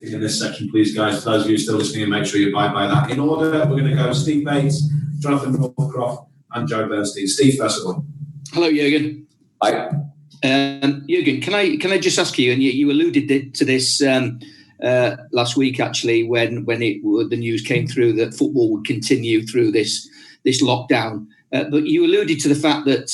In this section, please, guys, for those of you still listening, make sure you abide by that. In order, we're going to go Steve Bates, Jonathan Northcroft, and Joe Bernstein. Steve, first of all. Hello, Jurgen. Hi. Jurgen, can I just ask you, and you alluded to this last week, actually, when the news came through that football would continue through this lockdown, but you alluded to the fact that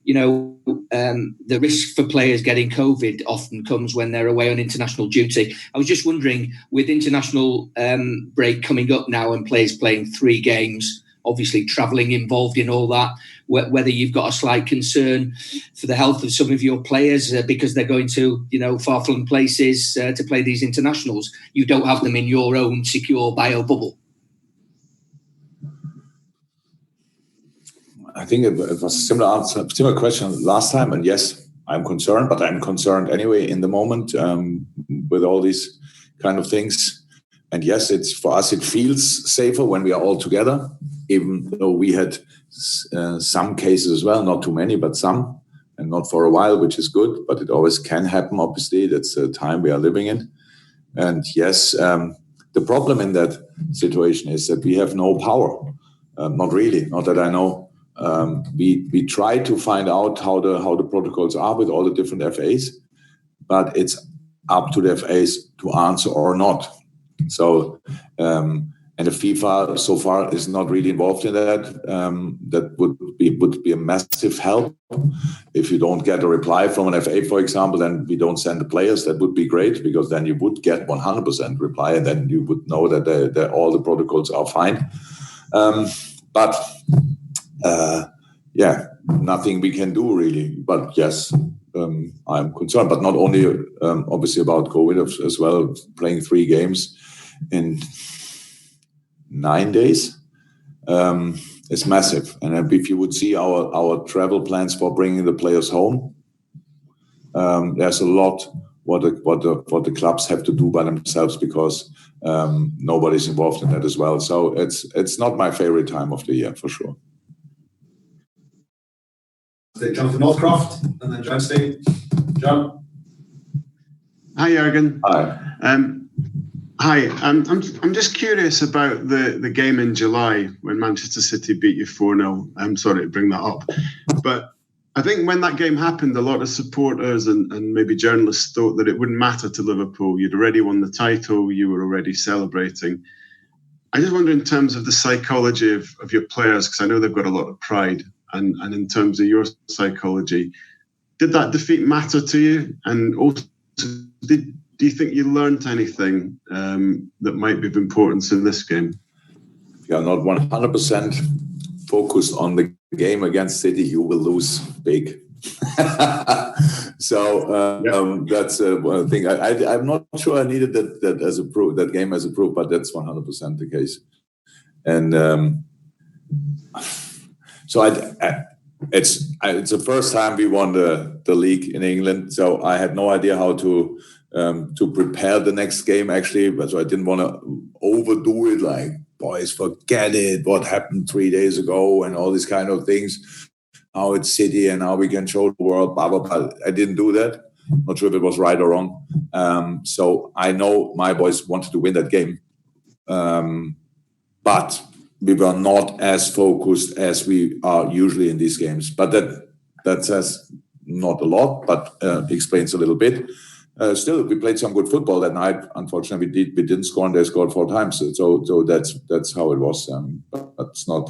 the risk for players getting COVID often comes when they're away on international duty. I was just wondering, with international break coming up now and players playing 3 games, obviously travelling involved in all that, whether you've got a slight concern for the health of some of your players because they're going to, far-flung places to play these internationals. You don't have them in your own secure bio bubble. I think it was a similar question last time, and yes, I'm concerned, but I'm concerned anyway in the moment with all these kind of things. And yes, it's for us, it feels safer when we are all together, even though we had some cases as well, not too many, but some, and not for a while, which is good, but it always can happen, obviously. That's the time we are living in. And yes, the problem in that situation is that we have no power. Not really, not that I know. We try to find out how the protocols are with all the different FAs, but it's up to the FAs to answer or not. So, and the FIFA so far is not really involved in that. That would be a massive help. If you don't get a reply from an FA, for example, then we don't send the players. That would be great, because then you would get 100% reply, and then you would know that all the protocols are fine. But nothing we can do really. But yes, I'm concerned. But not only obviously about COVID as well. Playing 3 games in 9 days is massive. And if you would see our travel plans for bringing the players home, there's a lot what the clubs have to do by themselves, because nobody's involved in that as well. So it's not my favorite time of the year, for sure. Jonathan Northcroft and then Bernstein. John. Hi, Jurgen. Hi. Hi. I'm just curious about the game in July when Manchester City beat you 4-0. I'm sorry to bring that up, but I think when that game happened, a lot of supporters and maybe journalists thought that it wouldn't matter to Liverpool. You'd already won the title. You were already celebrating. I just wonder, in terms of the psychology of your players, because I know they've got a lot of pride, and in terms of your psychology, did that defeat matter to you? And also, do you think you learned anything that might be of importance in this game? If you are not 100% focused on the game against City, you will lose big. So that's one thing. I'm not sure I needed that as a proof, that game as a proof, but that's 100% the case. And so it's the first time we won the league in England. So I had no idea how to prepare the next game, actually. But so I didn't want to overdo it, like, boys, forget it, what happened 3 days ago and all these kind of things. How it's City and how we can show the world, blah, blah, blah. I didn't do that. Not sure if it was right or wrong. So I know my boys wanted to win that game. But we were not as focused as we are usually in these games. But that says not a lot, but explains a little bit. Still, we played some good football that night. Unfortunately, we didn't score, and they scored 4 times. So that's how it was. But it's not.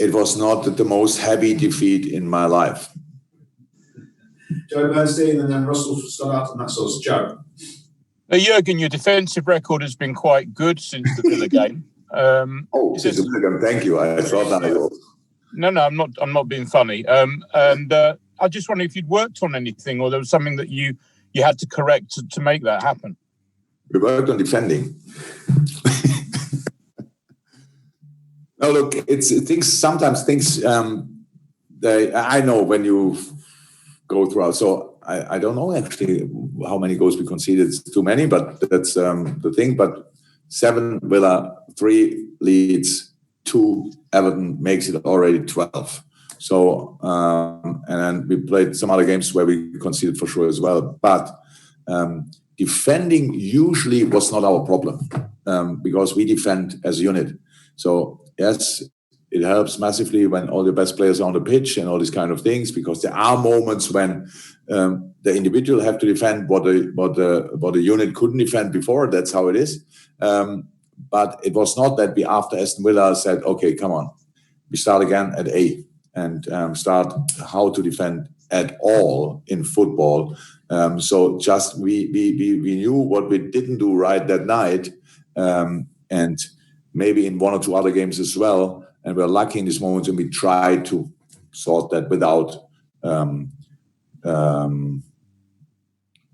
It was not the most heavy defeat in my life. Joe Bernstein and then Russell Stoddart, and that's us. Joe. Jurgen, your defensive record has been quite good since the Villa game. Since the Villa game, thank you. I thought that was. No, I'm not being funny. And I just wonder if you'd worked on anything, or there was something that you had to correct to make that happen. We worked on defending. No, look, sometimes things. I know when you go throughout. So I don't know actually how many goals we conceded. It's too many, but that's the thing. But 7 Villa, 3 Leeds, 2 Everton makes it already 12. So and then we played some other games where we conceded for sure as well. But defending usually was not our problem because we defend as a unit. So yes, it helps massively when all the best players are on the pitch and all these kind of things, because there are moments when the individual have to defend what the unit couldn't defend before. That's how it is. But it was not that we, after Aston Villa, said, okay, come on, we start again at A and start how to defend at all in football. So just we knew what we didn't do right that night, and maybe in one or two other games as well. And we're lucky in this moment, and we try to sort that without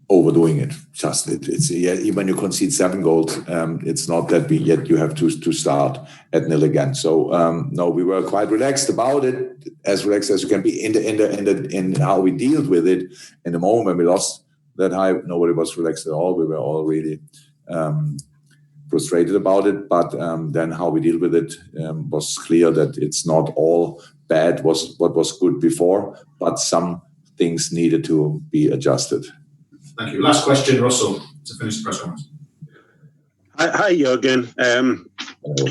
overdoing it. Just it's when you concede 7 goals, it's not that you have to start at nil again. So no, we were quite relaxed about it, as relaxed as you can be in how we dealt with it. In the moment when we lost that high, nobody was relaxed at all. We were all really frustrated about it. But then how we deal with it was clear that it's not all bad. Was what was good before, but some things needed to be adjusted. Thank you. Last question, Russell, to finish the press conference. Hi, Jurgen.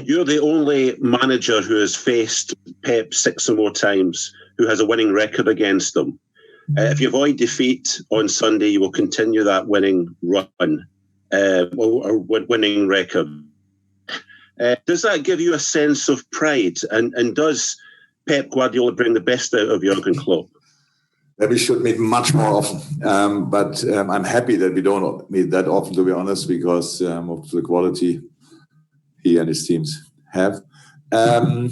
You're the only manager who has faced Pep 6 or more times, who has a winning record against them. If you avoid defeat on Sunday, you will continue that winning run, or winning record. Does that give you a sense of pride? And does Pep Guardiola bring the best out of Jurgen Klopp? We should meet much more often, but I'm happy that we don't meet that often, to be honest, because of the quality he and his teams have. No,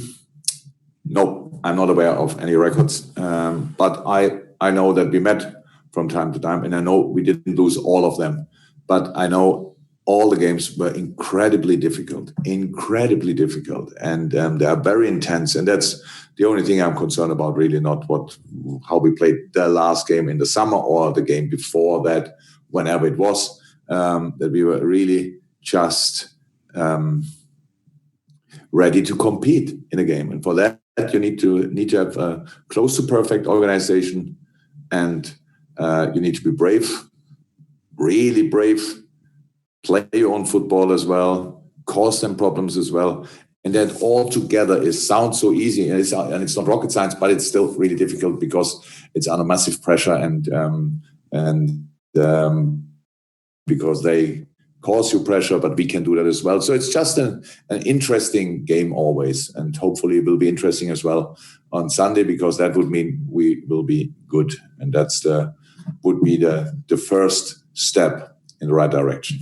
I'm not aware of any records, but I know that we met from time to time, and I know we didn't lose all of them, but I know all the games were incredibly difficult, and they are very intense, and that's the only thing I'm concerned about, really, not how we played the last game in the summer or the game before that, whenever it was, that we were really just ready to compete in a game. And for that, you need to have a close to perfect organization, and you need to be brave, really brave, play your own football as well, cause them problems as well. And that all together sounds so easy, and it's not rocket science, but it's still really difficult because it's under massive pressure and because they cause you pressure, but we can do that as well. So it's just an interesting game always, and hopefully it will be interesting as well on Sunday, because that would mean we will be good, and would be the first step in the right direction.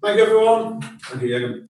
Thank you, everyone. Thank you, Jürgen.